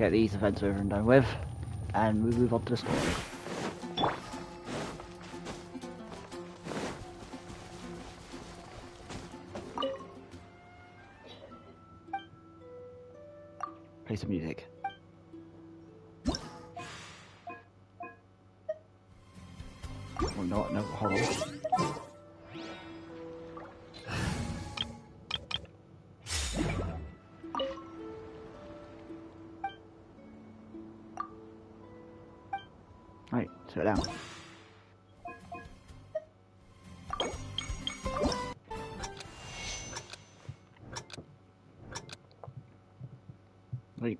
get these events over and done with, and we move on to the story. Play some music. Oh, no, hold on. Right, sit down. Right.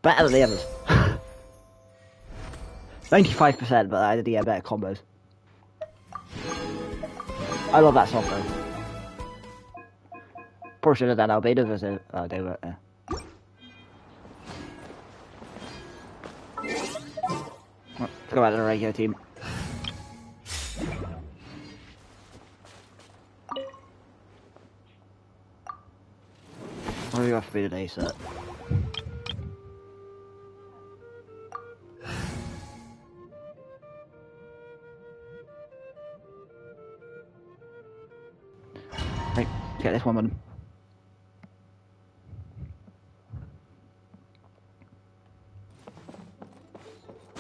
Better than the others. 95%, but I did get better combos. I love that song though. Probably should have done Albeda versus they were Let's go back to the regular team. What do we got for me today, sir? Right, get this one on.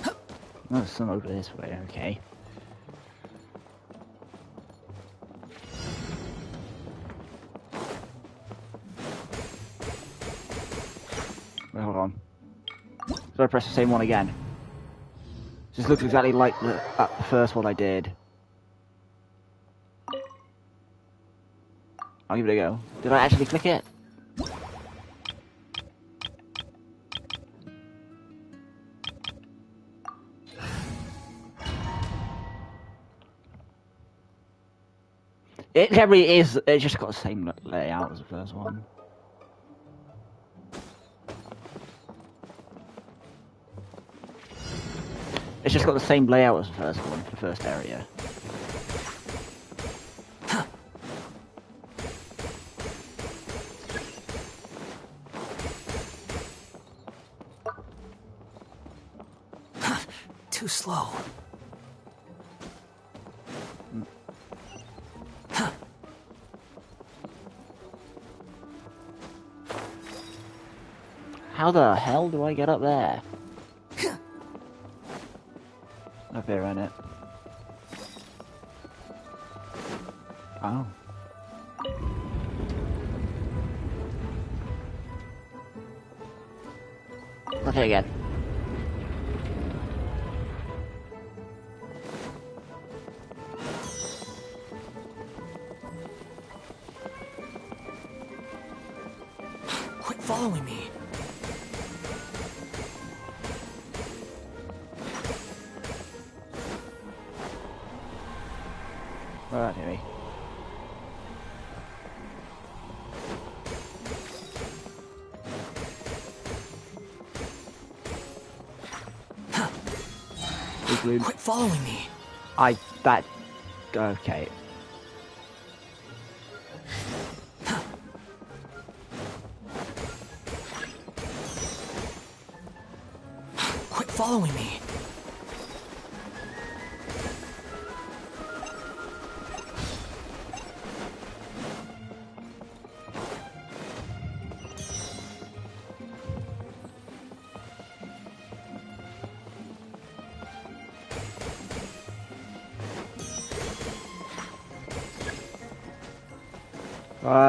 Oh, there's some over this way, okay. Wait, hold on. So I press the same one again. Just looks exactly like the first one I did. I'll give it a go. Did I actually click it? It generally is. It's just got the same layout as the first one. It's just got the same layout as the first one, the first area. Too slow. How the hell do I get up there? Up here, isn't it? Oh. Okay, again. Quit falling. following me. Well, that hit me. Quit following me. Okay. Quit following me.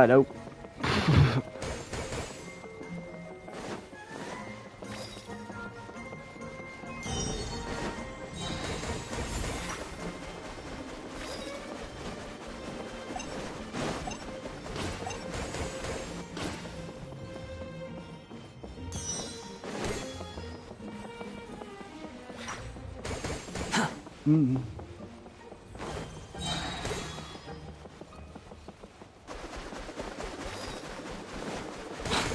Nope.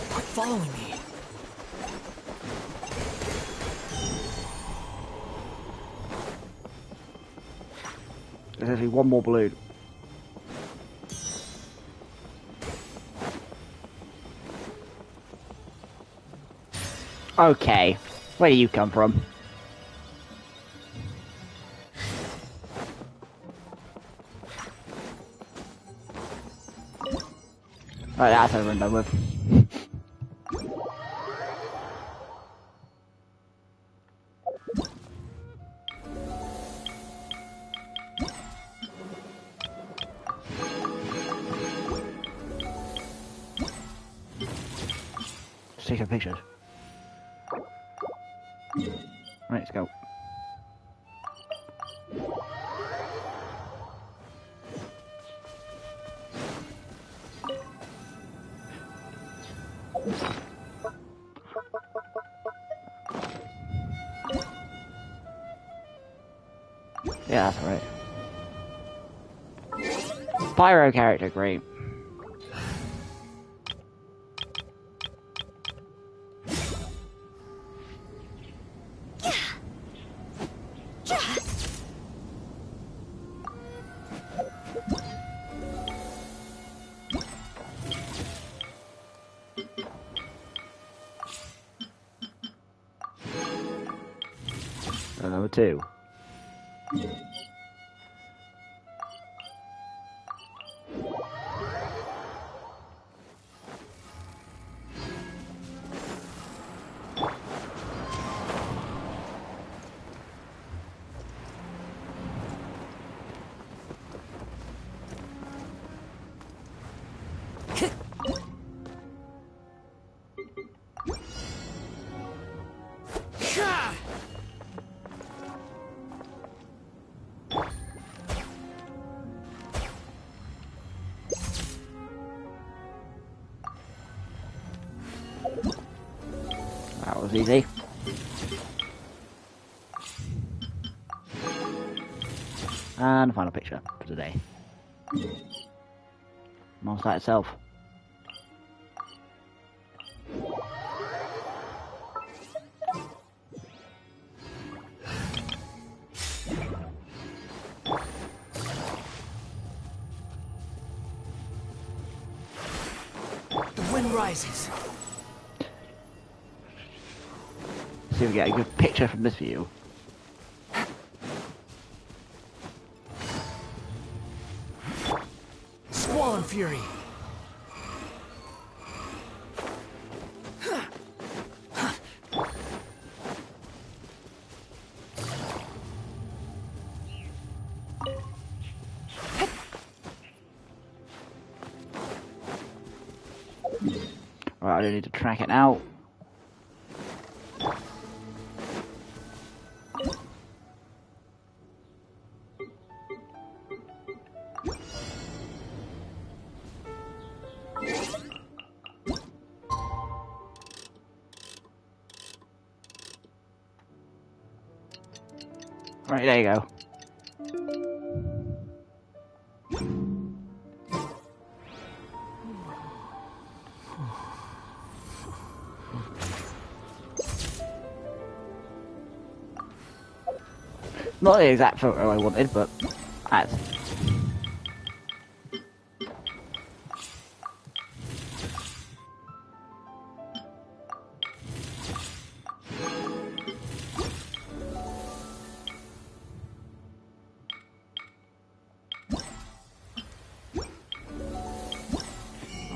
Quit following me. There's actually one more balloon. Okay, where do you come from? Right, that's over and done with. Let's take some pictures. Right, let's go. Yeah, that's alright. Pyro character, great. Number 2. That was easy. And the final picture for today. Monster itself. The wind rises. See if we get a good picture from this view. Squall and fury. Right, I don't need to track it now. Right, there you go. Not the exact photo I wanted, but that's.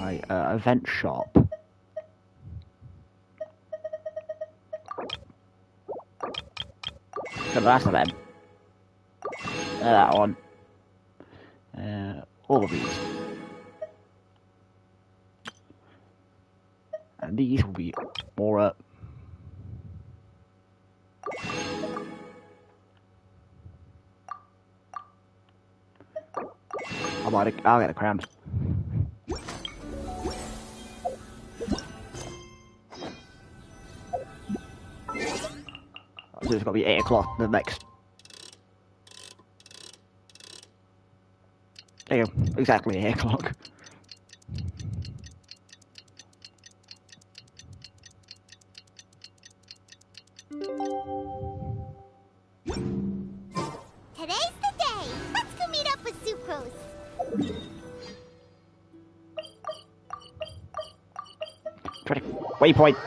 Right, event shop. So that's the event. That one. All of these. And these will be more up. I'll get the crowns. So it's got to be 8 o'clock the next. There you go, exactly 8 o'clock. Today's the day! Let's go meet up with Sucrose! Waypoint.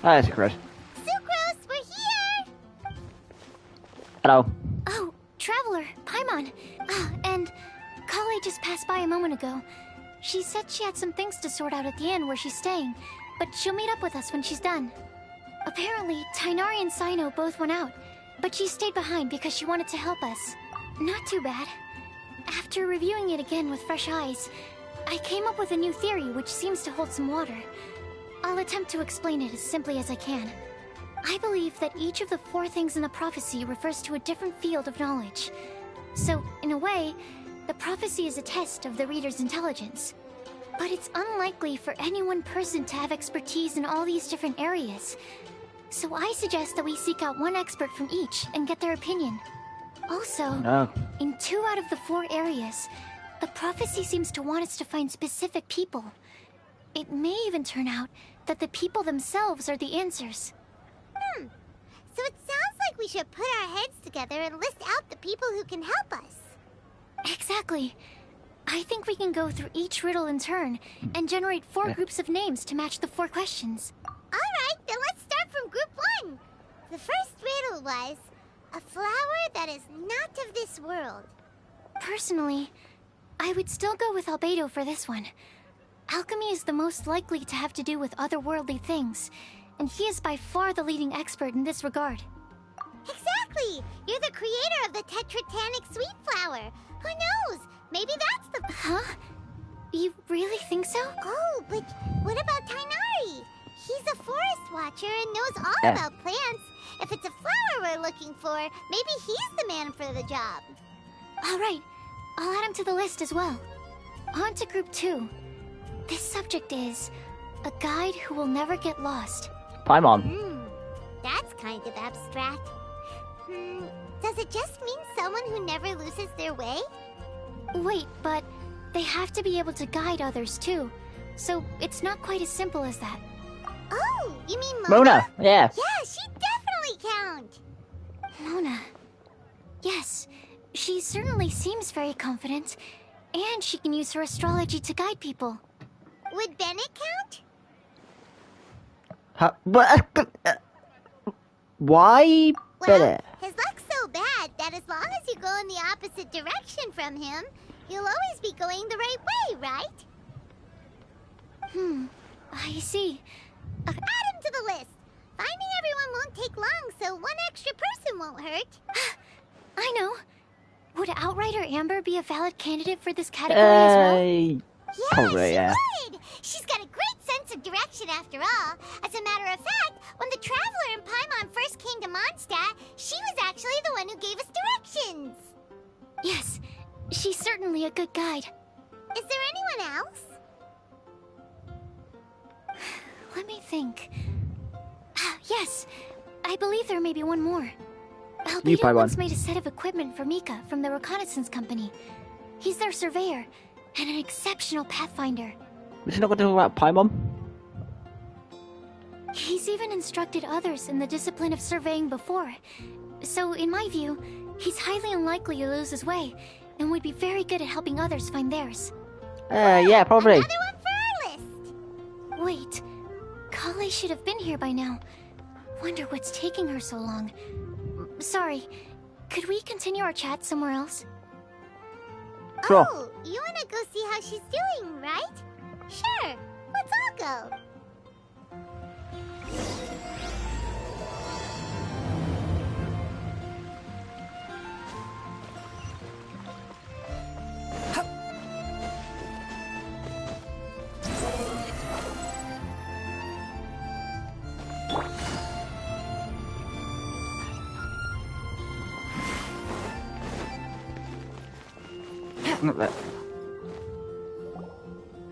Hi, Sucrose. Sucrose, we're here! Hello. Oh, Traveler, Paimon. And Kale just passed by a moment ago. She said she had some things to sort out at the inn where she's staying, but she'll meet up with us when she's done. Apparently, Tighnari and Cyno both went out, but she stayed behind because she wanted to help us. Not too bad. After reviewing it again with fresh eyes, I came up with a new theory which seems to hold some water. I'll attempt to explain it as simply as I can. I believe that each of the 4 things in the prophecy refers to a different field of knowledge. So, in a way, the prophecy is a test of the reader's intelligence. But it's unlikely for any one person to have expertise in all these different areas. So I suggest that we seek out one expert from each and get their opinion. Also, in 2 out of the 4 areas, the prophecy seems to want us to find specific people. It may even turn out that the people themselves are the answers. So it sounds like we should put our heads together and list out the people who can help us. Exactly. I think we can go through each riddle in turn and generate 4 groups of names to match the 4 questions. Alright, then let's start from group 1. The first riddle was, a flower that is not of this world. Personally, I would still go with Albedo for this one. Alchemy is the most likely to have to do with otherworldly things, and he is by far the leading expert in this regard. Exactly! You're the creator of the Tetratanic sweet flower. Who knows? Maybe that's the... Huh? You really think so? Oh, but what about Tighnari? He's a forest watcher and knows all about plants. If it's a flower we're looking for, maybe he's the man for the job. Alright, I'll add him to the list as well. On to group 2. This subject is a guide who will never get lost. Paimon. That's kind of abstract. Does it just mean someone who never loses their way? Wait, but they have to be able to guide others too. So it's not quite as simple as that. Oh, you mean Mona? Mona, yeah. Yeah, she'd definitely count. Mona. Yes, she certainly seems very confident. And she can use her astrology to guide people. Would Bennett count? Why better? His luck's so bad that as long as you go in the opposite direction from him, you'll always be going the right way, right? I see. Add him to the list. Finding everyone won't take long, so 1 extra person won't hurt. I know. Would Outrider Amber be a valid candidate for this category as well? Yeah, Probably, she would! She's got a great sense of direction after all. As a matter of fact, when the Traveler and Paimon first came to Mondstadt, she was actually the one who gave us directions. Yes, she's certainly a good guide. Is there anyone else? Let me think. Yes, I believe there may be one more. You Albedo buy one. once made a set of equipment for Mika from the reconnaissance company. He's their surveyor and an exceptional pathfinder. We're just not going to talk about Paimon? He's even instructed others in the discipline of surveying before. So, in my view, he's highly unlikely to lose his way, and would be very good at helping others find theirs. Yeah, probably. Another one for our list. Wait, Kale should have been here by now. Wonder what's taking her so long. Sorry, could we continue our chat somewhere else? Sure. Oh, you wanna go see how she's doing, right? Sure, let's all go.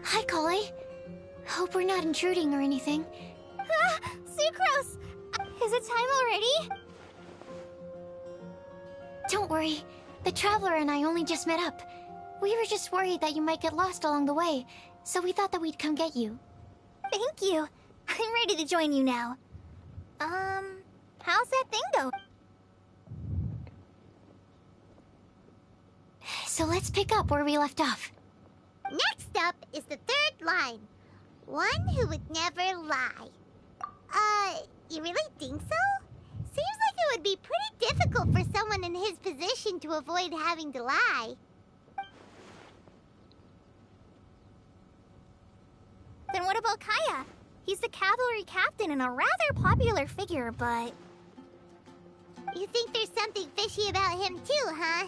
Hi, Kale. Hope we're not intruding or anything. Sucrose! Is it time already? Don't worry. The Traveler and I only just met up. We were just worried that you might get lost along the way, so we thought that we'd come get you. Thank you. I'm ready to join you now. How's that thing go? So let's pick up where we left off. Next up is the third line. One who would never lie. You really think so? Seems like it would be pretty difficult for someone in his position to avoid having to lie. Then what about Kaya? He's the cavalry captain and a rather popular figure, but... You think there's something fishy about him too, huh?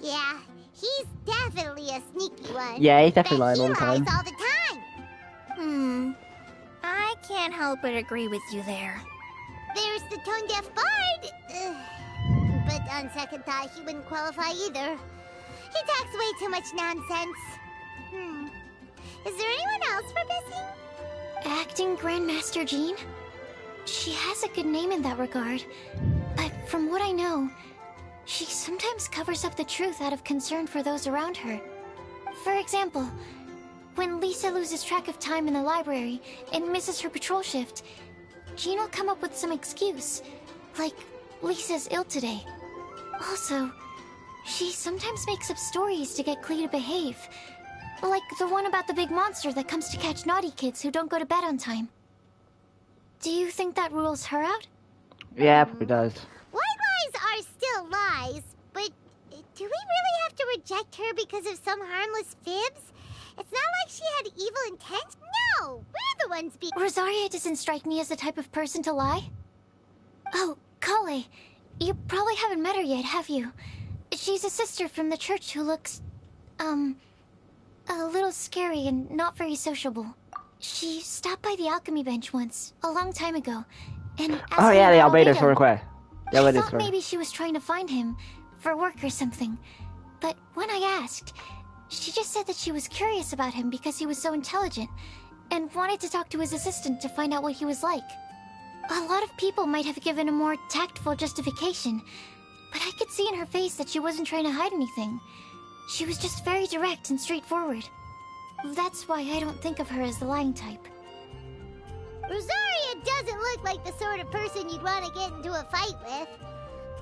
Yeah, he's definitely a sneaky one. Yeah, he's definitely Bet lying all the he time. lies all the time. I can't help but agree with you there. There's the tone-deaf bard. But on second thought, he wouldn't qualify either. He talks way too much nonsense. Is there anyone else we're missing? Acting Grandmaster Jean? She has a good name in that regard, but from what I know, she sometimes covers up the truth out of concern for those around her. For example, when Lisa loses track of time in the library and misses her patrol shift, Jean will come up with some excuse, like Lisa's ill today. Also, she sometimes makes up stories to get Klee to behave, like the one about the big monster that comes to catch naughty kids who don't go to bed on time. Do you think that rules her out? Yeah, probably does. White lies are still lies, but do we really have to reject her because of some harmless fibs? It's not like she had evil intent. No, we're the ones being... Rosaria doesn't strike me as the type of person to lie. Oh, Kale, you probably haven't met her yet, have you? She's a sister from the church who looks, a little scary and not very sociable. She stopped by the alchemy bench once, a long time ago, and asked Oh me yeah, the about Albedo Albedo. for request. The I Albedo thought story. maybe she was trying to find him for work or something. But when I asked, she just said that she was curious about him because he was so intelligent and wanted to talk to his assistant to find out what he was like. A lot of people might have given a more tactful justification, but I could see in her face that she wasn't trying to hide anything. She was just very direct and straightforward. That's why I don't think of her as the lying type. Rosaria doesn't look like the sort of person you'd want to get into a fight with.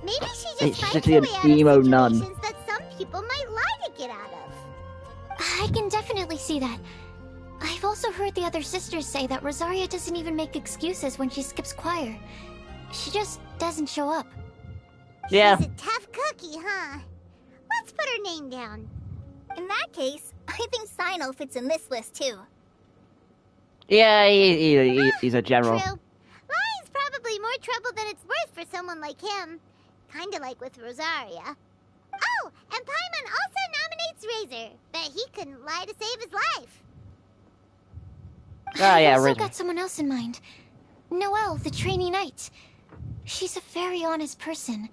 Maybe she It's just fights just her an way out emo of nun. situations that some people might lie to get out of. I can definitely see that. I've also heard the other sisters say that Rosaria doesn't even make excuses when she skips choir. She just doesn't show up. Yeah. She's a tough cookie, huh? Let's put her name down. In that case, I think Sino fits in this list too. Yeah, he's a general. True. Lying's probably more trouble than it's worth for someone like him. Kinda like with Rosaria. Oh, and Paimon also nominates Razor. Bet he couldn't lie to save his life. Ah, yeah, I've also Razor. got someone else in mind. Noelle, the trainee knight. She's a very honest person.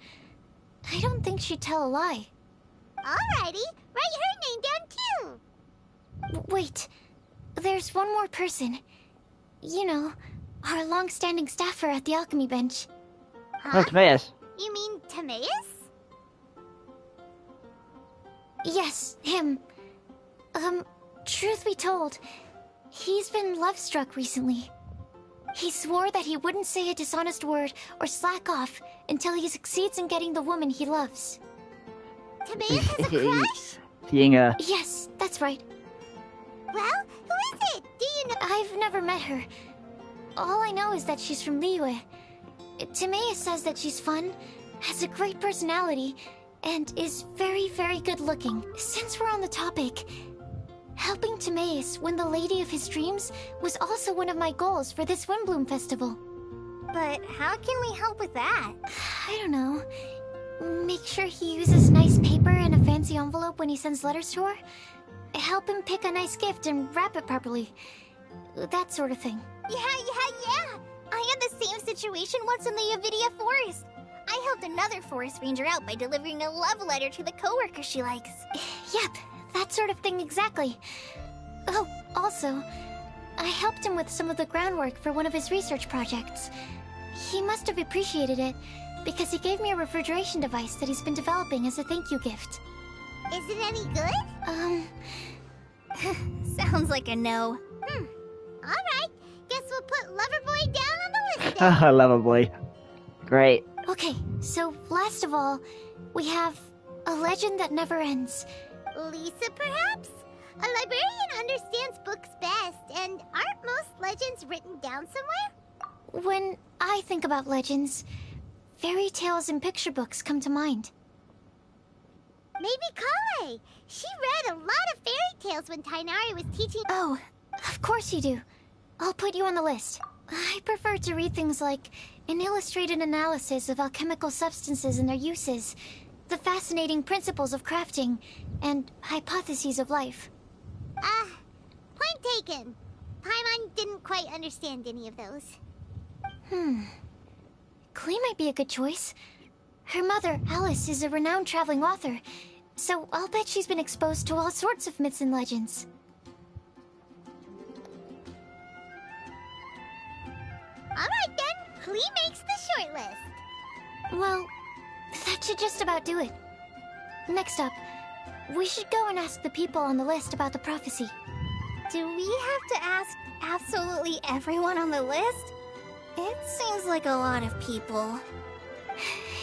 I don't think she'd tell a lie. Alrighty, write her name down too. Wait, there's one more person. You know, our long-standing staffer at the alchemy bench. Oh, Timaeus. You mean Timaeus? Yes, him. Truth be told, he's been love-struck recently. He swore that he wouldn't say a dishonest word or slack off until he succeeds in getting the woman he loves. Timaeus has a crush? Seeing a... Yes, that's right. Well, who is it? Do you know? I've never met her. All I know is that she's from Liyue. Timaeus says that she's fun, has a great personality, and is very, very good looking. Since we're on the topic, helping Timaeus win the lady of his dreams was also one of my goals for this Windblume festival. But how can we help with that? I don't know. Make sure he uses nice paper and a fancy envelope when he sends letters to her. Help him pick a nice gift and wrap it properly. That sort of thing. Yeah. I had the same situation once in the Avidia Forest. I helped another forest ranger out by delivering a love letter to the coworker she likes. Yep, that sort of thing exactly. Oh, also, I helped him with some of the groundwork for one of his research projects. He must have appreciated it, because he gave me a refrigeration device that he's been developing as a thank you gift. Is it any good? Sounds like a no. Alright, guess we'll put Loverboy down on the list then. I love a boy. Great. Okay, so last of all, we have a legend that never ends. Lisa, perhaps? A librarian understands books best, and aren't most legends written down somewhere? When I think about legends, fairy tales and picture books come to mind. Maybe Kale. She read a lot of fairy tales when Tainari was teaching. Oh, of course you do. I'll put you on the list. I prefer to read things like an illustrated analysis of alchemical substances and their uses, the fascinating principles of crafting, and hypotheses of life. Point taken. Paimon didn't quite understand any of those. Klee might be a good choice. Her mother, Alice, is a renowned traveling author, so I'll bet she's been exposed to all sorts of myths and legends. Alright then, Klee makes the short list. Well, that should just about do it. Next up, we should go and ask the people on the list about the prophecy. Do we have to ask absolutely everyone on the list? It seems like a lot of people.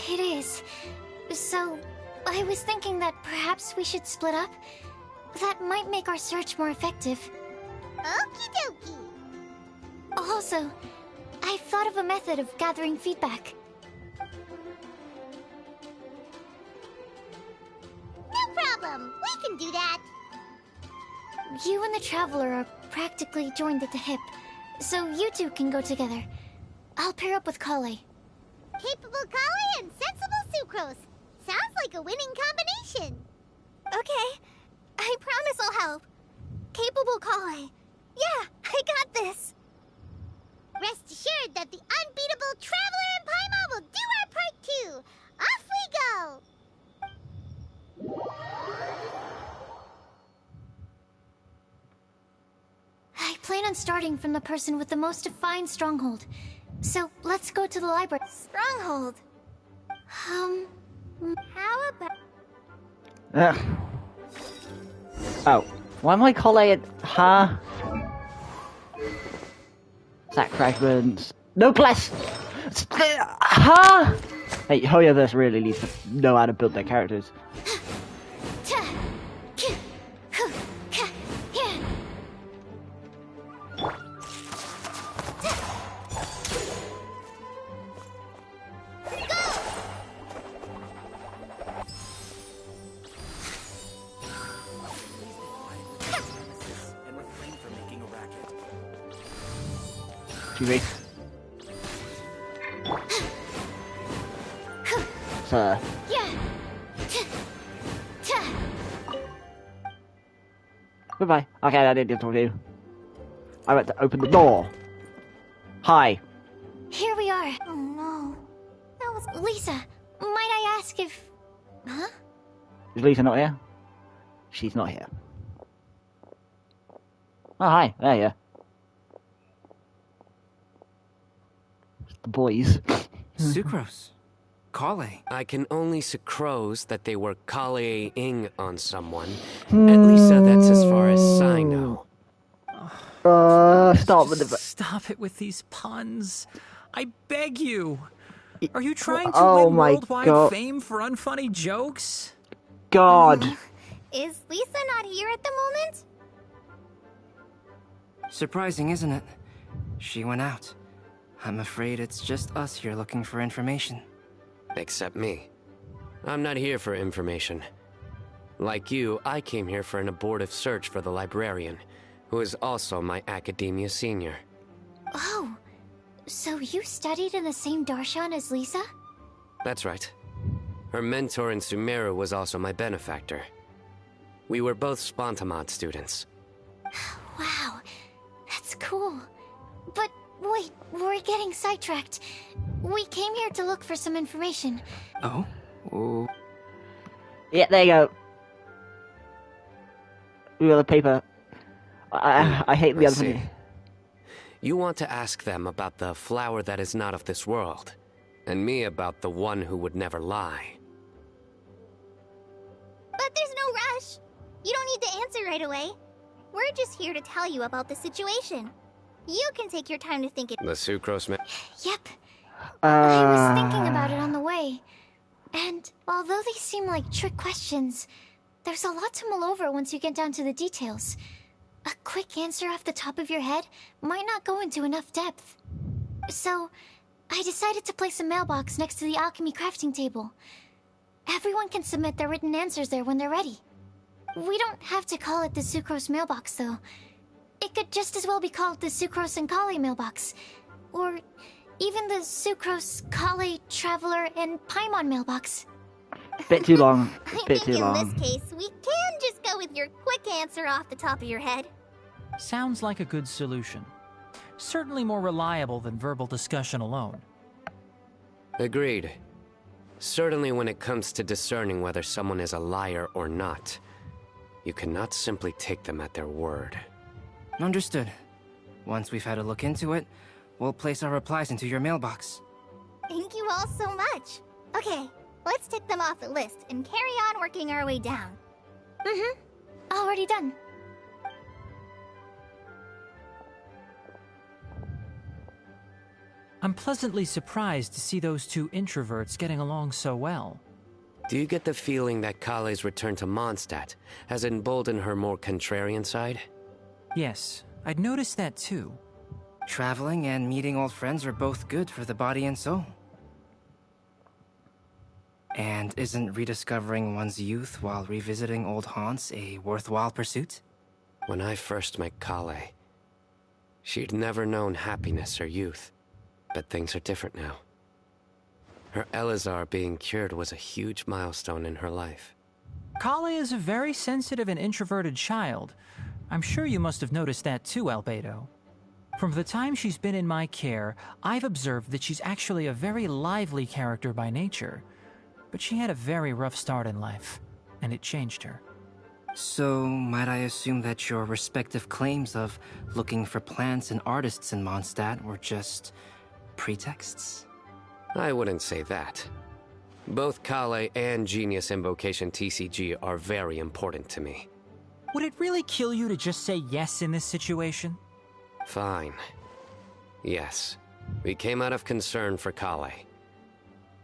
It is. So, I was thinking that perhaps we should split up. That might make our search more effective. Okie dokie. Also, I've thought of a method of gathering feedback. No problem. We can do that. You and the Traveler are practically joined at the hip, so you two can go together. I'll pair up with Kale. Capable Kale and sensible Sucrose. Sounds like a winning combination. Okay. I promise I'll help. Capable Kale. Yeah, I got this. Rest assured that the unbeatable Traveler and Paimon will do our part too. Off we go. I plan on starting from the person with the most defined stronghold. So, let's go to the library. Stronghold. How about... Oh. Why am I calling it... Huh? Sack fragments. No plus! Huh? Hey, Hoyoverse really needs to know how to build their characters. Excuse me. Sir. Goodbye. Okay, I didn't talk to you. I went to open the door. Hi. Here we are. Oh no. That was... Lisa, might I ask if... Huh? Is Lisa not here? She's not here. Oh, hi. There you are. the boys. Sucrose. Kale. I can only sucrose that they were Kale-ing on someone. At least that's as far as I know. Stop with the... Stop it with these puns. I beg you. Are you trying to Oh win my worldwide God. fame for unfunny jokes? God. Is Lisa not here at the moment? Surprising, isn't it? She went out. I'm afraid it's just us here looking for information. Except me. I'm not here for information. Like you, I came here for an abortive search for the librarian, who is also my academia senior. Oh, so you studied in the same darshan as Lisa? That's right. Her mentor in Sumeru was also my benefactor. We were both Spontamod students. Wow, that's cool. But wait, we're getting sidetracked. We came here to look for some information. Oh? Oh. Yeah, there you go. Real the paper. I hate the Let's other see. thing. You want to ask them about the flower that is not of this world, and me about the one who would never lie. But there's no rush. You don't need to answer right away. We're just here to tell you about the situation. You can take your time to think it. The sucrose Yep, I was thinking about it on the way. And although they seem like trick questions, there's a lot to mull over once you get down to the details. A quick answer off the top of your head might not go into enough depth. So, I decided to place a mailbox next to the alchemy crafting table. Everyone can submit their written answers there when they're ready. We don't have to call it the Sucrose mailbox, though. It could just as well be called the Sucrose and Kale mailbox. Or even the Sucrose, Kale, Traveler, and Paimon mailbox. Bit too long. I Bit think too in long. this case, we can just go with your quick answer off the top of your head. Sounds like a good solution. Certainly more reliable than verbal discussion alone. Agreed. Certainly when it comes to discerning whether someone is a liar or not, you cannot simply take them at their word. Understood. Once we've had a look into it, we'll place our replies into your mailbox. Thank you all so much. Okay, let's tick them off the list and carry on working our way down. Already done. I'm pleasantly surprised to see those two introverts getting along so well. Do you get the feeling that Kale's return to Mondstadt has emboldened her more contrarian side? Yes, I'd noticed that too. Traveling and meeting old friends are both good for the body and soul. And isn't rediscovering one's youth while revisiting old haunts a worthwhile pursuit? When I first met Kale, she'd never known happiness or youth. But things are different now. Her Elazar being cured was a huge milestone in her life. Kale is a very sensitive and introverted child. I'm sure you must have noticed that too, Albedo. From the time she's been in my care, I've observed that she's actually a very lively character by nature. But she had a very rough start in life, and it changed her. So, might I assume that your respective claims of looking for plants and artists in Mondstadt were just pretexts? I wouldn't say that. Both Kale and Genius Invocation TCG are very important to me. Would it really kill you to just say yes in this situation? Fine. Yes. We came out of concern for Kale.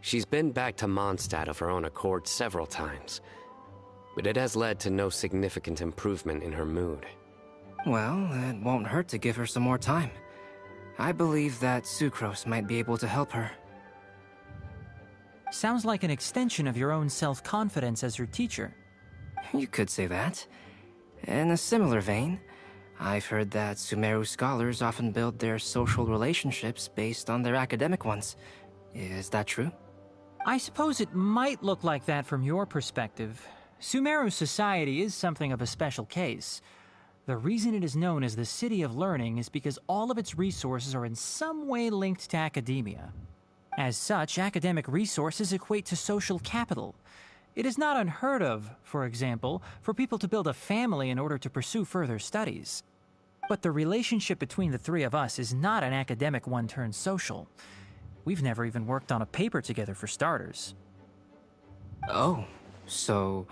She's been back to Mondstadt of her own accord several times, but it has led to no significant improvement in her mood. Well, it won't hurt to give her some more time. I believe that Sucrose might be able to help her. Sounds like an extension of your own self-confidence as her teacher. You could say that. In a similar vein, I've heard that Sumeru scholars often build their social relationships based on their academic ones. Is that true? I suppose it might look like that from your perspective. Sumeru society is something of a special case. The reason it is known as the City of Learning is because all of its resources are in some way linked to academia. As such, academic resources equate to social capital. It is not unheard of, for example, for people to build a family in order to pursue further studies. But the relationship between the three of us is not an academic one turned social. We've never even worked on a paper together for starters. Oh, so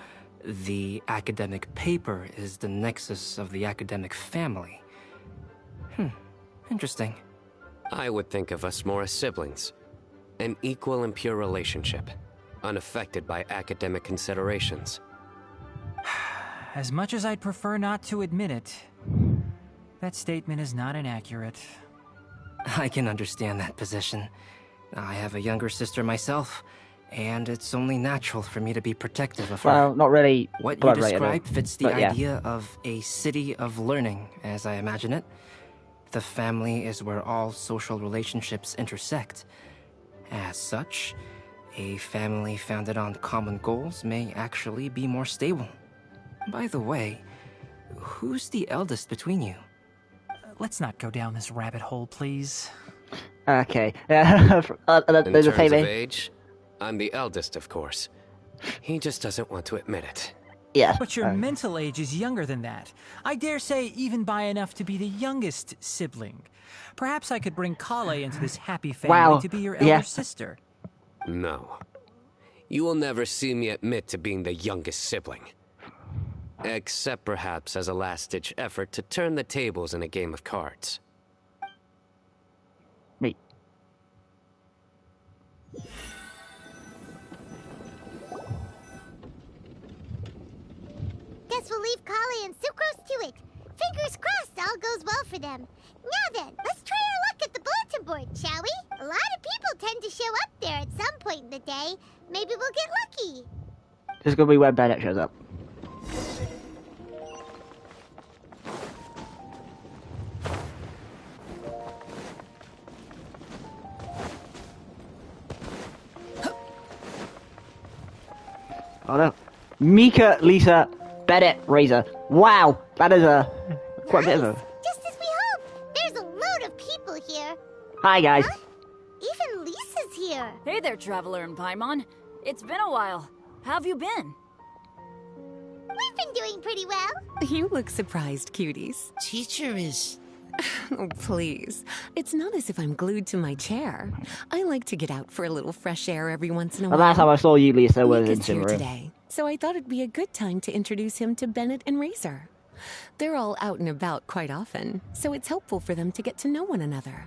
the academic paper is the nexus of the academic family. Interesting. I would think of us more as siblings. An equal and pure relationship, unaffected by academic considerations. As much as I'd prefer not to admit it, that statement is not inaccurate. I can understand that position. I have a younger sister myself, and it's only natural for me to be protective of her. Well, not really. What you blood related, described fits the but yeah. idea of a city of learning, as I imagine it. The family is where all social relationships intersect. As such, a family founded on common goals may actually be more stable. By the way, who's the eldest between you? Let's not go down this rabbit hole, please. Okay. In There's a terms of saving. age, I'm the eldest, of course. He just doesn't want to admit it. Yeah. But your mental age is younger than that. I dare say even by enough to be the youngest sibling. Perhaps I could bring Kale into this happy family Wow. to be your elder Yeah. sister. No. You will never see me admit to being the youngest sibling. Except perhaps as a last-ditch effort to turn the tables in a game of cards. Me. Guess we'll leave Kali and Sucrose to it. Fingers crossed all goes well for them. Now then, let's try our luck at the bulletin board, shall we? A lot of people tend to show up there at some point in the day. Maybe we'll get lucky. This is gonna be where Bennett shows up. Oh no. Mika, Lisa, Bennett, Razor. Wow, that is quite a bit of a... Just as we hoped. There's a load of people here. Hi guys. Huh? Even Lisa's here. Hey there, Traveler and Paimon. It's been a while. How have you been? We've been doing pretty well. You look surprised, cuties. Teacher is... Oh, please. It's not as if I'm glued to my chair. I like to get out for a little fresh air every once in a The while. last time I saw you, Lisa, was in Mika's here Shimmery. today, so I thought it'd be a good time to introduce him to Bennett and Razor. They're all out and about quite often, so it's helpful for them to get to know one another.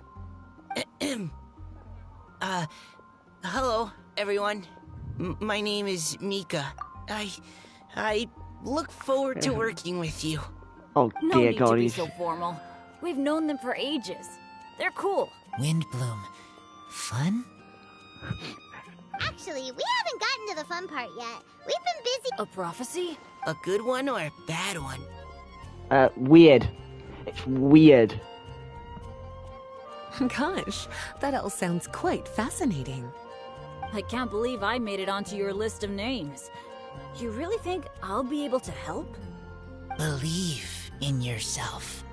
Hello, everyone. My name is Mika. I look forward to working with you. Oh No dear need God, to be he's... so formal. We've known them for ages. They're cool. Windblume. Fun? Actually, we haven't gotten to the fun part yet. We've been busy. A prophecy? A good one or a bad one? Weird. It's weird. Gosh, that all sounds quite fascinating. I can't believe I made it onto your list of names. You really think I'll be able to help? Believe in yourself.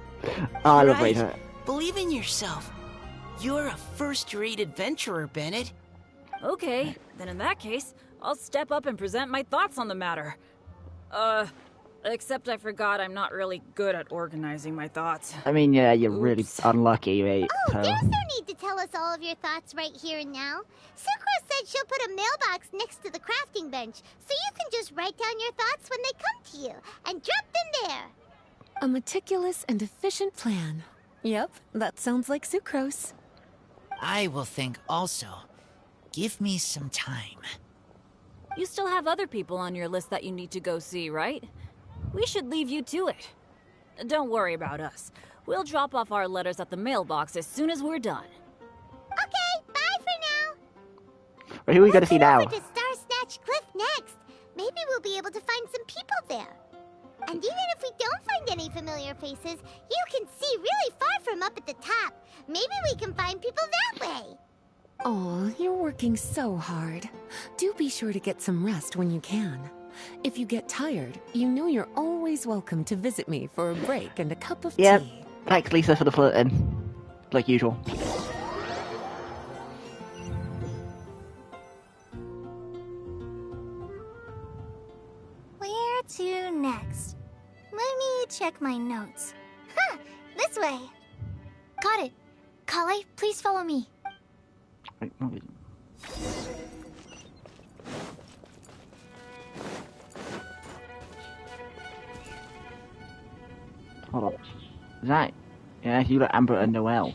Oh, I love Right. Razor. Believe in yourself. You're a first-rate adventurer, Bennett. Okay, then in that case, I'll step up and present my thoughts on the matter. Except I forgot I'm not really good at organizing my thoughts. I mean, yeah, you're really Oops. unlucky, mate. Oh, So. there's no need to tell us all of your thoughts right here and now. Sucrose said she'll put a mailbox next to the crafting bench, so you can just write down your thoughts when they come to you, and drop them there. A meticulous and efficient plan. Yep, that sounds like Sucrose. I will think also. Give me some time. You still have other people on your list that you need to go see, right? We should leave you to it. Don't worry about us. We'll drop off our letters at the mailbox as soon as we're done. Okay, bye for now. Who are we going to see now? We'll head over to Star Snatch Cliff next. Maybe we'll be able to find some people there. And even if we don't find any familiar faces, you can see really far from up at the top. Maybe we can find people that way. Oh, you're working so hard. Do be sure to get some rest when you can. If you get tired, you know you're always welcome to visit me for a break and a cup of Yep. tea. Thanks, Lisa, for the flirting. Like usual. Where to next? Let me check my notes. Huh, this way. Got it. Kale, please follow me. Hold up. Is that? Yeah, you got Amber and Noelle.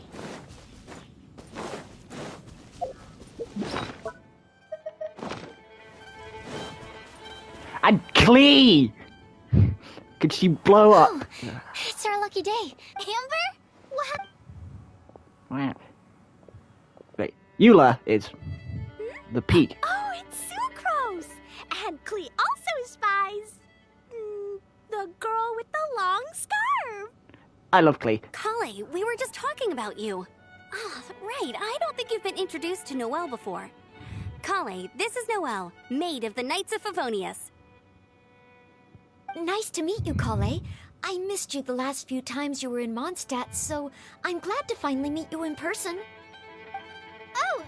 And Klee! Could she blow up? Oh, it's our lucky day. Amber? What? Wow. Wait, Eula is the peak. Oh, it's Sucrose! And Klee also spies the girl with the long scarf. I love Klee. Kale, we were just talking about you. Ah, right. I don't think you've been introduced to Noelle before. Kale, this is Noelle, maid of the Knights of Favonius. Nice to meet you, Kale. I missed you the last few times you were in Mondstadt, so I'm glad to finally meet you in person. Oh,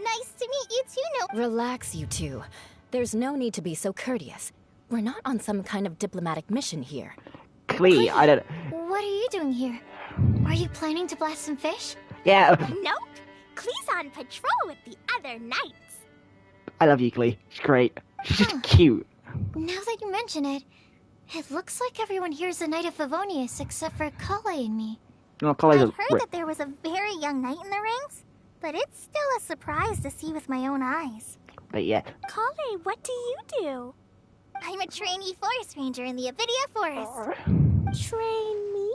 nice to meet you too, No. Relax, you two. There's no need to be so courteous. We're not on some kind of diplomatic mission here. Klee, I don't... What are you doing here? Are you planning to blast some fish? Yeah, Nope. Klee's on patrol with the other knights. I love you, Klee. She's great. She's just cute. Now that you mention it, it looks like everyone here is a Knight of Favonius except for Kale and me. No, Kale's I've heard that there was a very young knight in the ranks, but it's still a surprise to see with my own eyes. But yeah. Kale, what do you do? I'm a trainee forest ranger in the Avidia Forest. Trainee?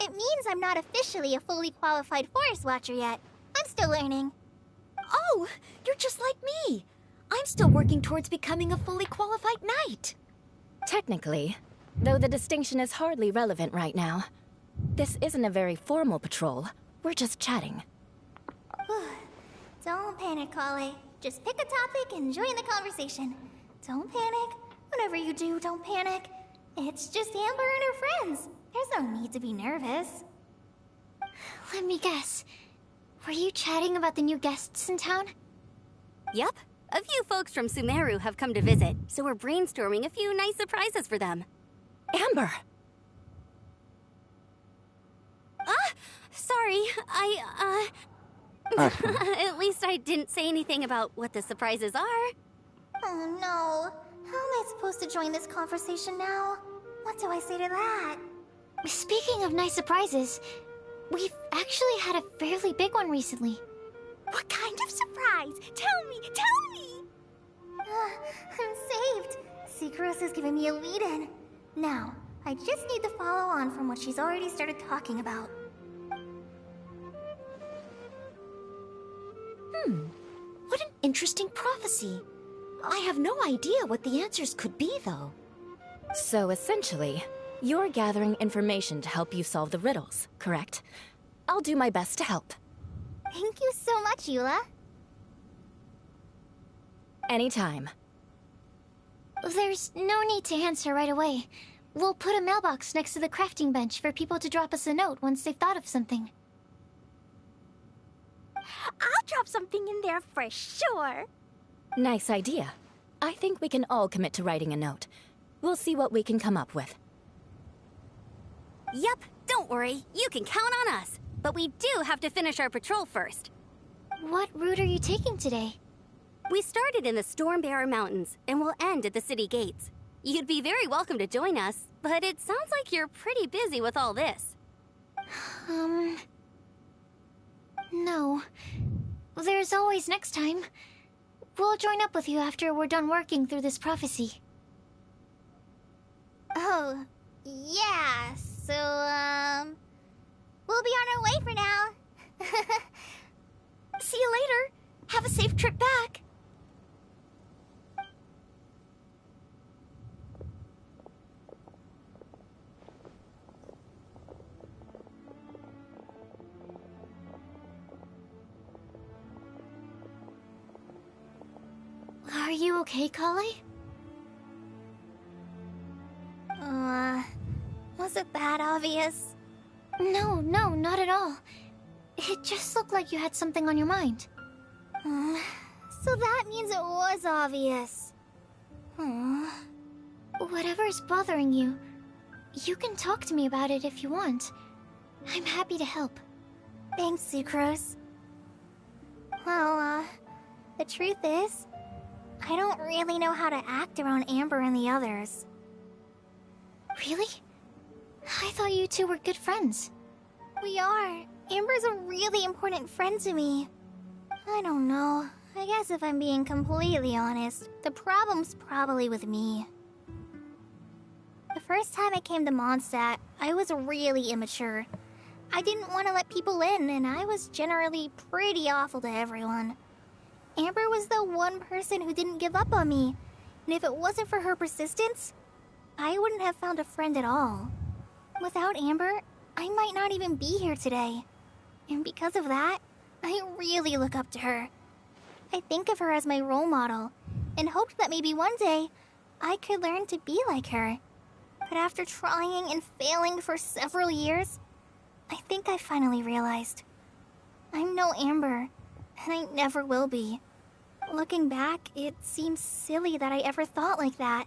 It means I'm not officially a fully qualified forest watcher yet. I'm still learning. Oh, you're just like me. I'm still working towards becoming a fully qualified knight. Technically, though the distinction is hardly relevant right now. This isn't a very formal patrol. We're just chatting. Don't panic, Kale. Just pick a topic and join the conversation. Don't panic. Whatever you do, don't panic. It's just Amber and her friends. There's no need to be nervous. Let me guess. Were you chatting about the new guests in town? Yup. A few folks from Sumeru have come to visit, so we're brainstorming a few nice surprises for them. Amber! Sorry, At least I didn't say anything about what the surprises are. Oh no. How am I supposed to join this conversation now? What do I say to that? Speaking of nice surprises, we've actually had a fairly big one recently. What kind of surprise? Tell me, tell me! I'm saved. Sucrose has given me a lead-in. Now, I just need to follow on from what she's already started talking about. What an interesting prophecy. I have no idea what the answers could be, though. So essentially, you're gathering information to help you solve the riddles, correct? I'll do my best to help. Thank you so much, Eula. Anytime. There's no need to answer right away. We'll put a mailbox next to the crafting bench for people to drop us a note once they've thought of something. I'll drop something in there for sure. Nice idea. I think we can all commit to writing a note. We'll see what we can come up with. Yep, don't worry. You can count on us. But we do have to finish our patrol first. What route are you taking today? We started in the Stormbearer Mountains, and we'll end at the city gates. You'd be very welcome to join us, but it sounds like you're pretty busy with all this. No. There's always next time. We'll join up with you after we're done working through this prophecy. Oh, yeah, so, we'll be on our way for now. See you later. Have a safe trip back. Are you okay, Kale? Was it that obvious? No, not at all. It just looked like you had something on your mind. So that means it was obvious. Whatever's bothering you, you can talk to me about it if you want. I'm happy to help. Thanks, Sucrose. Well, the truth is, I don't really know how to act around Amber and the others. Really? I thought you two were good friends. We are. Amber's a really important friend to me. I don't know. I guess if I'm being completely honest, the problem's probably with me. The first time I came to Mondstadt, I was really immature. I didn't want to let people in, and I was generally pretty awful to everyone. Amber was the one person who didn't give up on me, and if it wasn't for her persistence, I wouldn't have found a friend at all. Without Amber, I might not even be here today. And because of that, I really look up to her. I think of her as my role model, and hoped that maybe one day, I could learn to be like her. But after trying and failing for several years, I think I finally realized. I'm no Amber, and I never will be. Looking back, it seems silly that I ever thought like that.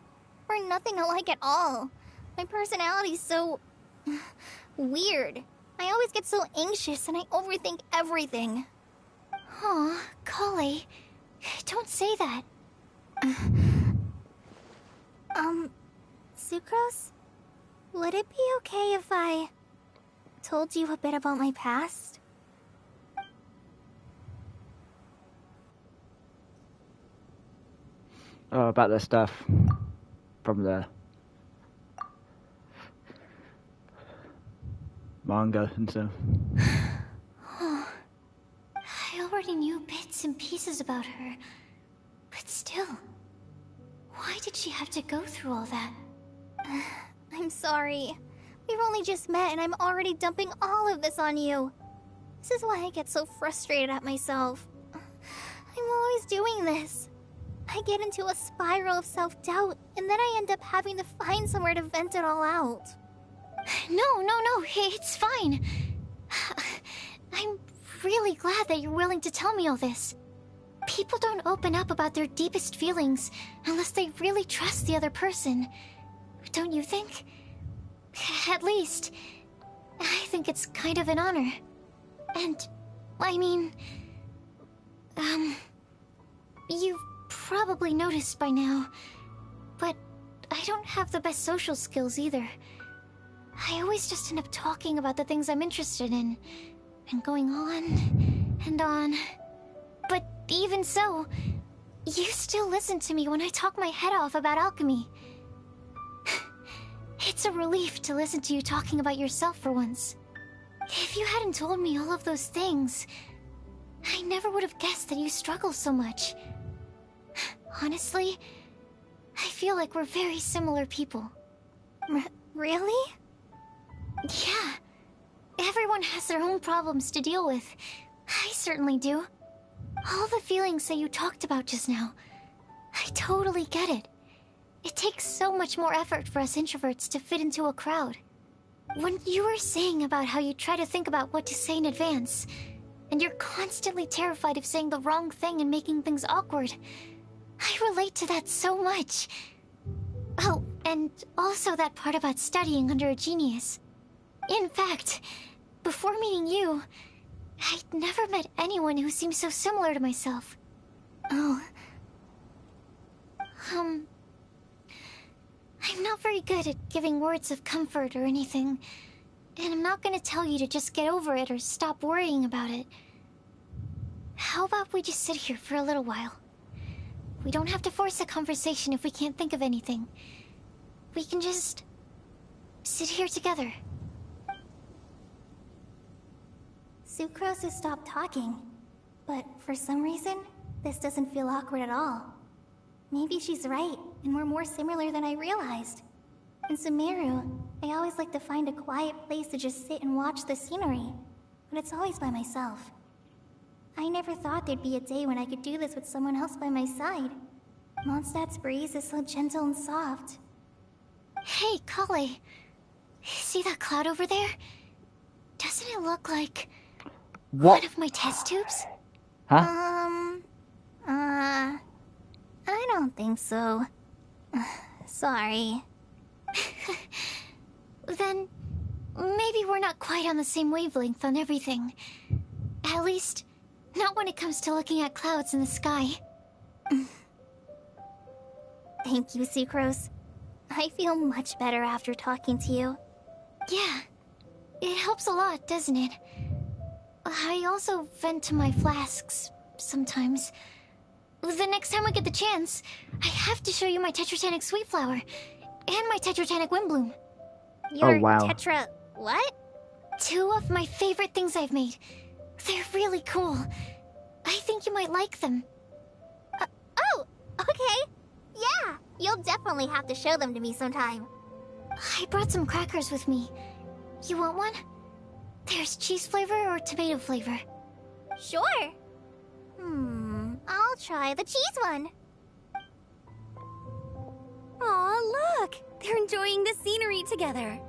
We're nothing alike at all. My personality's so... weird. I always get so anxious and I overthink everything. Aw, Kale, don't say that. Sucrose? Would it be okay if I told you a bit about my past? Oh, about the stuff from the manga and stuff. I already knew bits and pieces about her, but still, why did she have to go through all that? I'm sorry. We've only just met and I'm already dumping all of this on you. This is why I get so frustrated at myself. I'm always doing this. I get into a spiral of self-doubt, and then I end up having to find somewhere to vent it all out. No, it's fine. I'm really glad that you're willing to tell me all this. People don't open up about their deepest feelings unless they really trust the other person. Don't you think? At least, I think it's kind of an honor. And, I mean... You've probably noticed by now, but I don't have the best social skills either. I always just end up talking about the things I'm interested in, and going on and on. But even so, you still listen to me when I talk my head off about alchemy. It's a relief to listen to you talking about yourself for once. If you hadn't told me all of those things, I never would have guessed that you struggle so much. Honestly, I feel like we're very similar people. Really? Yeah. Everyone has their own problems to deal with. I certainly do. All the feelings that you talked about just now, I totally get it. It takes so much more effort for us introverts to fit into a crowd. When you were saying about how you try to think about what to say in advance, and you're constantly terrified of saying the wrong thing and making things awkward, I relate to that so much. Oh, and also that part about studying under a genius. In fact, before meeting you, I'd never met anyone who seemed so similar to myself. Oh. I'm not very good at giving words of comfort or anything, and I'm not gonna tell you to just get over it or stop worrying about it. How about we just sit here for a little while? We don't have to force a conversation if we can't think of anything. We can just sit here together. Sucrose has stopped talking, but for some reason, this doesn't feel awkward at all. Maybe she's right, and we're more similar than I realized. In Sumeru, I always like to find a quiet place to just sit and watch the scenery, but it's always by myself. I never thought there'd be a day when I could do this with someone else by my side. Mondstadt's breeze is so gentle and soft. Hey, Kale. See that cloud over there? Doesn't it look like... What? one of my test tubes? Huh? I don't think so. Sorry. Then, maybe we're not quite on the same wavelength on everything. At least, Not when it comes to looking at clouds in the sky. Thank you, Sucrose. I feel much better after talking to you. Yeah, it helps a lot, doesn't it? I also vent to my flasks sometimes. The next time I get the chance, I have to show you my Tetratanic Sweet Flower and my Tetratanic Windblume. Your wow. Tetra... what? 2 of my favorite things I've made. They're really cool. I think you might like them. Oh, okay. Yeah, you'll definitely have to show them to me sometime. I brought some crackers with me. You want one? There's cheese flavor or tomato flavor. Sure. I'll try the cheese one. Aw, look! They're enjoying the scenery together.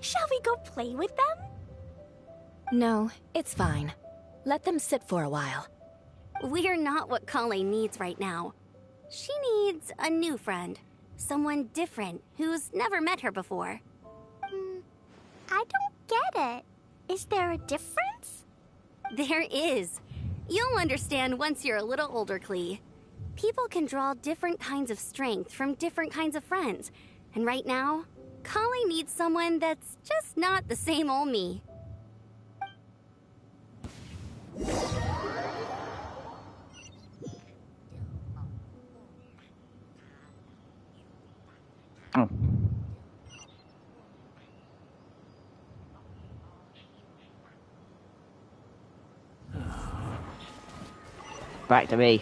Shall we go play with them? No, it's fine. Let them sit for a while. We're not what Kale needs right now. She needs a new friend. Someone different who's never met her before. I don't get it. Is there a difference? There is. You'll understand once you're a little older, Klee. People can draw different kinds of strength from different kinds of friends. And right now, Kale needs someone that's just not the same old me. Oh. Back to me.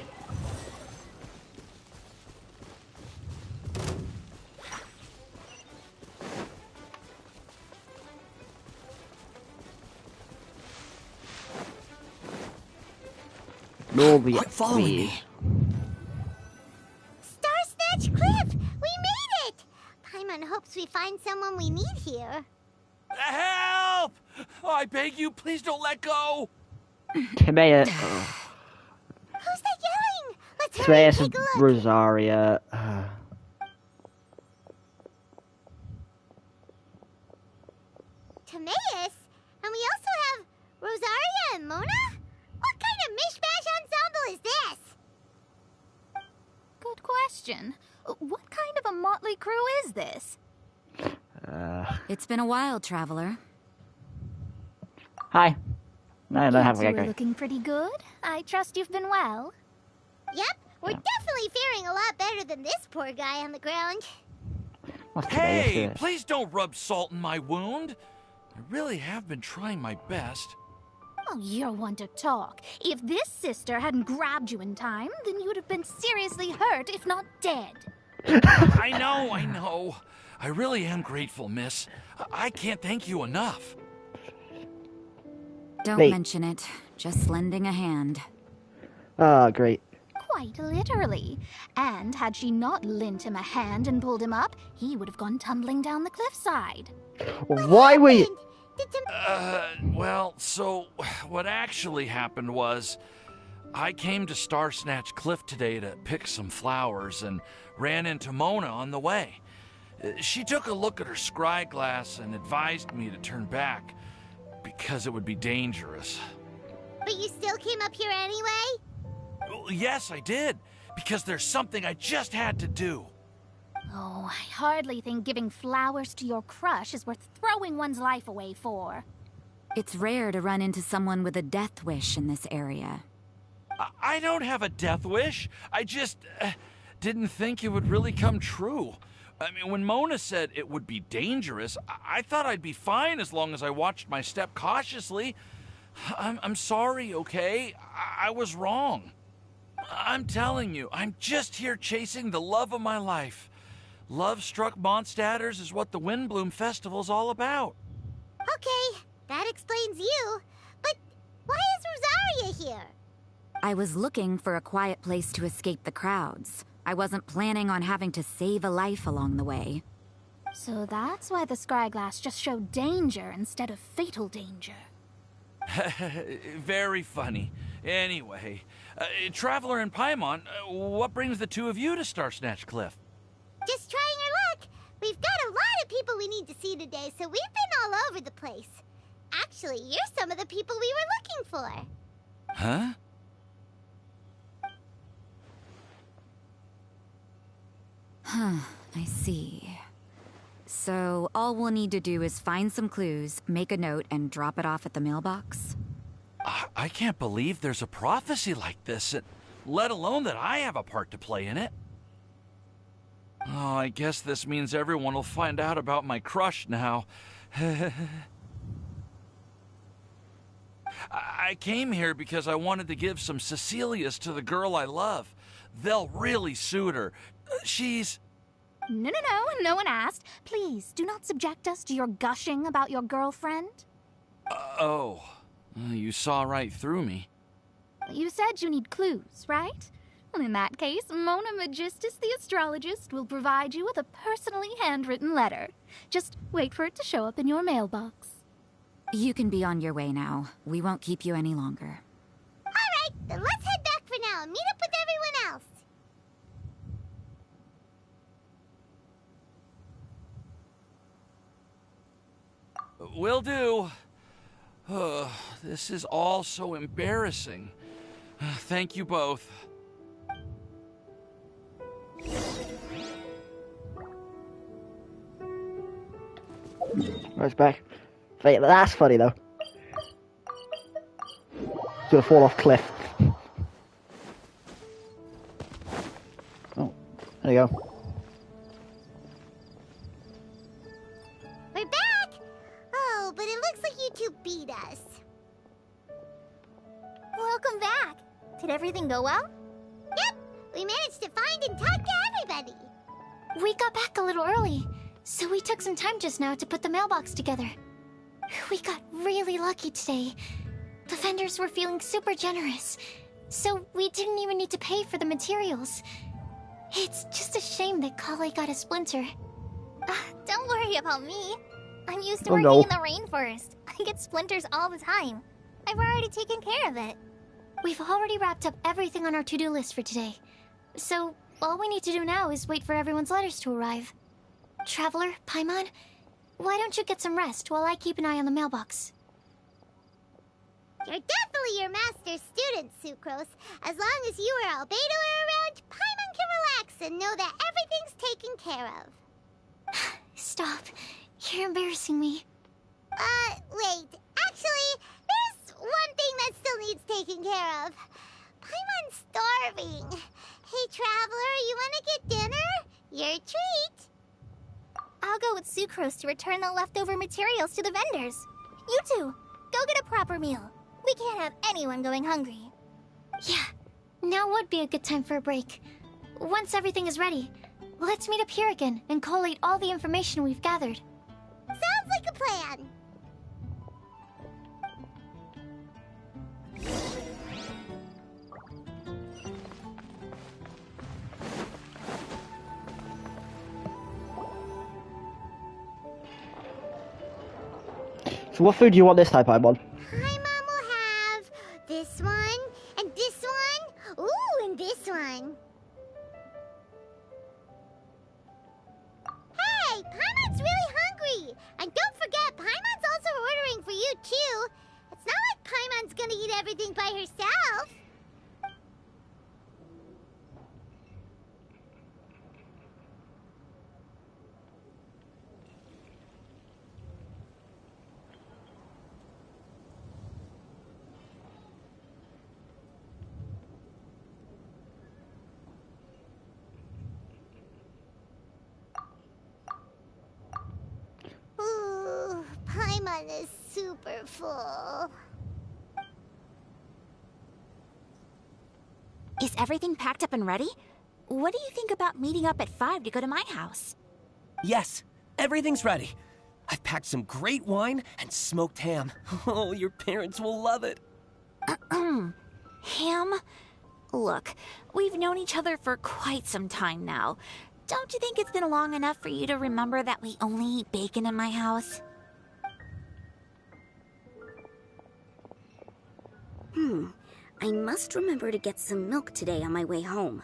Quit following me. Star Snatch Cliff! We made it! Paimon hopes we find someone we need here. Help! Oh, I beg you, please don't let go! Timea. Who's that yelling? Let's hurry and Timeus take a look. Rosaria. Timaeus? And we also have Rosaria and Mona? What kind of mishmash ensemble is this? Good question. What kind of a motley crew is this? It's been a while, Traveler. Hi. No, I don't have You a were go. looking pretty good. I trust you've been well. Yep, we're definitely faring a lot better than this poor guy on the ground. What's Timeus Hey, doing? please don't rub salt in my wound. I really have been trying my best. Oh, you're one to talk. If this sister hadn't grabbed you in time, then you'd have been seriously hurt, if not dead. I know. I really am grateful, miss. I can't thank you enough. Don't Wait. mention it. Just lending a hand. Oh, great. Quite literally. And had she not lent him a hand and pulled him up, he would have gone tumbling down the cliffside. Why were you... Well, so what actually happened was I came to Star Snatch Cliff today to pick some flowers and ran into Mona on the way. She took a look at her scry glass and advised me to turn back because it would be dangerous. But you still came up here anyway? Well, yes, I did, because there's something I just had to do. Oh, I hardly think giving flowers to your crush is worth throwing one's life away for. It's rare to run into someone with a death wish in this area. I don't have a death wish. I just didn't think it would really come true. I mean, when Mona said it would be dangerous, I thought I'd be fine as long as I watched my step cautiously. I'm sorry, okay? I was wrong. I'm telling you, I'm just here chasing the love of my life. Love-struck Mondstadters is what the Windblume Festival's all about. Okay, that explains you. But why is Rosaria here? I was looking for a quiet place to escape the crowds. I wasn't planning on having to save a life along the way. So that's why the scryglass just showed danger instead of fatal danger. Very funny. Anyway, Traveler and Paimon, what brings the two of you to Star Snatch Cliff? Just trying our luck. We've got a lot of people we need to see today, so we've been all over the place. Actually, Actually, you're some of the people we were looking for. Huh? I see. So, all we'll need to do is find some clues, make a note, and drop it off at the mailbox? I can't believe there's a prophecy like this, let alone that I have a part to play in it. Oh, I guess this means everyone will find out about my crush now. I came here because I wanted to give some Cecilias to the girl I love. They'll really suit her. She's... No, no one asked. Please, do not subject us to your gushing about your girlfriend. Oh, you saw right through me. You said you need clues, right? Well, in that case, Mona Magistus the astrologist will provide you with a personally handwritten letter. Just wait for it to show up in your mailbox. You can be on your way now. We won't keep you any longer. Alright, then let's head back for now and meet up with everyone else. Will do. This is all so embarrassing. Thank you both. Right back. That's funny though. He's gonna fall off cliff. Oh, there you go. We're back! Oh, but it looks like you two beat us. Welcome back. Did everything go well? Yep, we managed to find and talk to everybody. We got back a little early, so we took some time just now to put the mailbox together. We got really lucky today. The vendors were feeling super generous, so we didn't even need to pay for the materials. It's just a shame that Kale got a splinter. Don't worry about me. I'm used to Oh, working no. in the rainforest. I get splinters all the time. I've already taken care of it. We've already wrapped up everything on our to-do list for today. So, all we need to do now is wait for everyone's letters to arrive. Traveler, Paimon, why don't you get some rest while I keep an eye on the mailbox? You're definitely your master's student, Sucrose. As long as you or Albedo are around, Paimon can relax and know that everything's taken care of. Stop. You're embarrassing me. Wait. Actually, there's one thing that still needs taking care of. Paimon's starving. Hey, Traveler, you wanna get dinner? Your treat. I'll go with Sucrose to return the leftover materials to the vendors. You two, go get a proper meal. We can't have anyone going hungry. Yeah, now would be a good time for a break. Once everything is ready, let's meet up here again and collate all the information we've gathered. Sounds like a plan. So what food do you want this time, Paimon? Paimon will have this one, and this one, ooh, and this one. Hey, Paimon's really hungry! And don't forget, Paimon's also ordering for you, too. It's not like Paimon's gonna eat everything by herself. Ooh, Paimon is super full. Is everything packed up and ready? What do you think about meeting up at 5 to go to my house? Yes, everything's ready. I've packed some great wine and smoked ham. Oh, your parents will love it. Ham? Look, we've known each other for quite some time now. Don't you think it's been long enough for you to remember that we only eat bacon in my house? I must remember to get some milk today on my way home.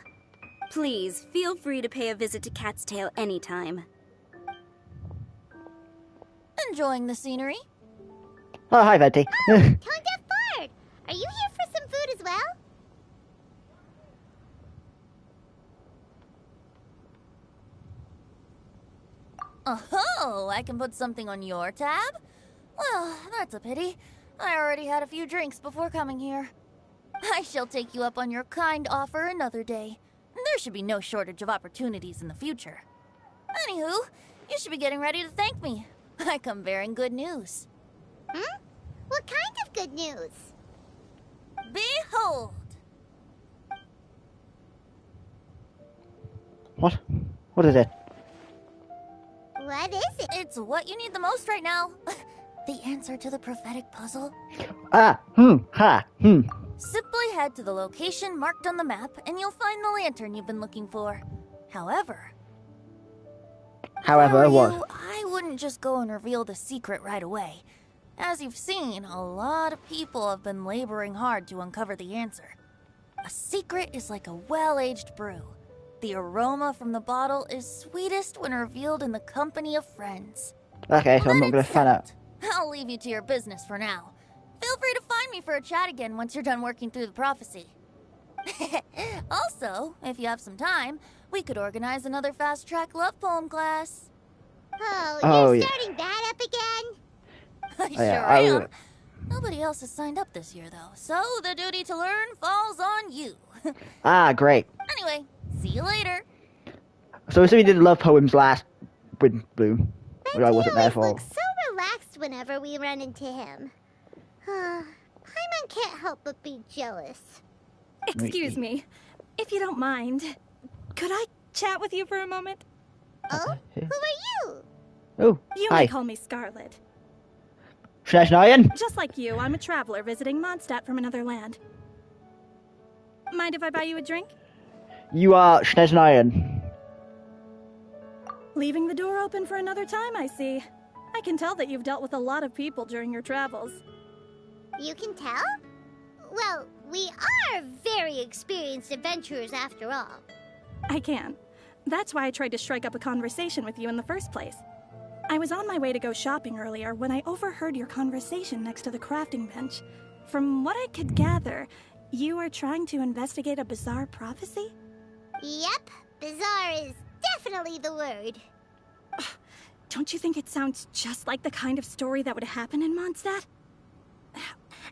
Please, feel free to pay a visit to Cat's Tail anytime. Enjoying the scenery? Oh, hi, Venti. Tone Deaf Bard! Are you here for some food as well? Oh, I can put something on your tab? Well, that's a pity. I already had a few drinks before coming here. I shall take you up on your kind offer another day. There should be no shortage of opportunities in the future. Anywho, you should be getting ready to thank me. I come bearing good news. Hmm? What kind of good news? Behold! What? What is it? What is it? It's what you need the most right now. The answer to the prophetic puzzle. Ah, ha, Simply head to the location marked on the map, and you'll find the lantern you've been looking for. However, what? I wouldn't just go and reveal the secret right away. As you've seen, a lot of people have been laboring hard to uncover the answer. A secret is like a well-aged brew. The aroma from the bottle is sweetest when revealed in the company of friends. Okay, so I'm not going to find out. I'll leave you to your business for now. Feel free to find me for a chat again once you're done working through the prophecy. Also, if you have some time, we could organize another fast-track love poem class. Oh, you're starting that up again? I sure am. Nobody else has signed up this year, though, so the duty to learn falls on you. Ah, great. Anyway, see you later. So we did love poems last Windblume, which I wasn't there for. Looks so relaxed whenever we run into him. Paimon can't help but be jealous. Excuse me, if you don't mind, could I chat with you for a moment? Oh? Who are you? Oh, You hi. may call me Scarlet. Schneidernian? Just like you, I'm a traveler visiting Mondstadt from another land. Mind if I buy you a drink? You are Schneidernian. Leaving the door open for another time, I see. I can tell that you've dealt with a lot of people during your travels. You can tell? Well, we are very experienced adventurers after all. I can. That's why I tried to strike up a conversation with you in the first place. I was on my way to go shopping earlier when I overheard your conversation next to the crafting bench. From what I could gather, you are trying to investigate a bizarre prophecy? Yep, bizarre is definitely the word. Don't you think it sounds just like the kind of story that would happen in Mondstadt?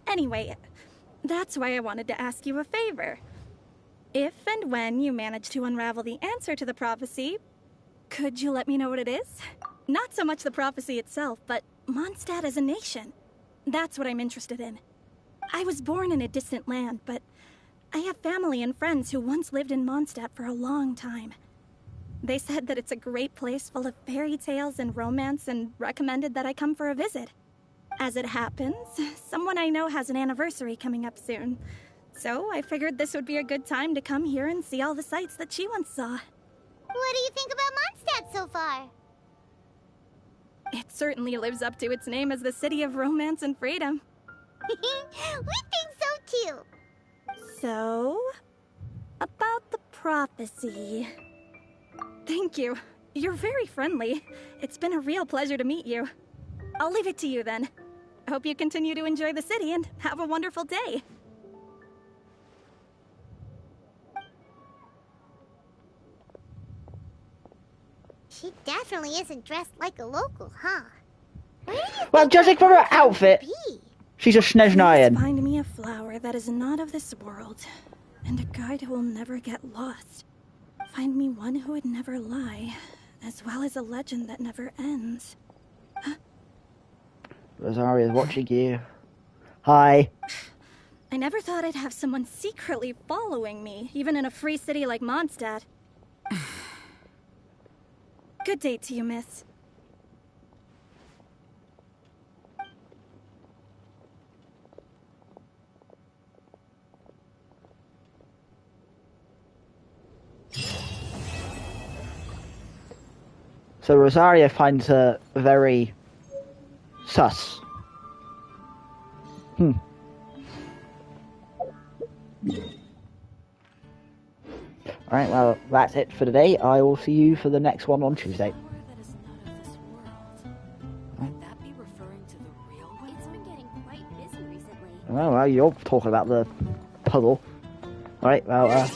Anyway, that's why I wanted to ask you a favor. If and when you manage to unravel the answer to the prophecy, could you let me know what it is? Not so much the prophecy itself, but Mondstadt as a nation. That's what I'm interested in. I was born in a distant land, but I have family and friends who once lived in Mondstadt for a long time. They said that it's a great place full of fairy tales and romance and recommended that I come for a visit. As it happens, someone I know has an anniversary coming up soon. So I figured this would be a good time to come here and see all the sights that she once saw. What do you think about Mondstadt so far? It certainly lives up to its name as the city of romance and freedom. We think so too. So, about the prophecy. Thank you. You're very friendly. It's been a real pleasure to meet you. I'll leave it to you then. I hope you continue to enjoy the city and have a wonderful day. She definitely isn't dressed like a local, huh? Well, judging from her outfit, she's a Please Schneidernian. find me a flower that is not of this world, and a guide who will never get lost. Find me one who would never lie, as well as a legend that never ends. Rosaria's watching you. Hi. I never thought I'd have someone secretly following me, even in a free city like Mondstadt. Good day to you, miss. So Rosaria finds her very sus. Alright, well, that's it for today. I will see you for the next one on Tuesday. It's been getting Well, you're talking about the puddle. Alright, well,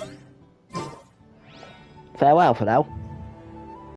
farewell for now.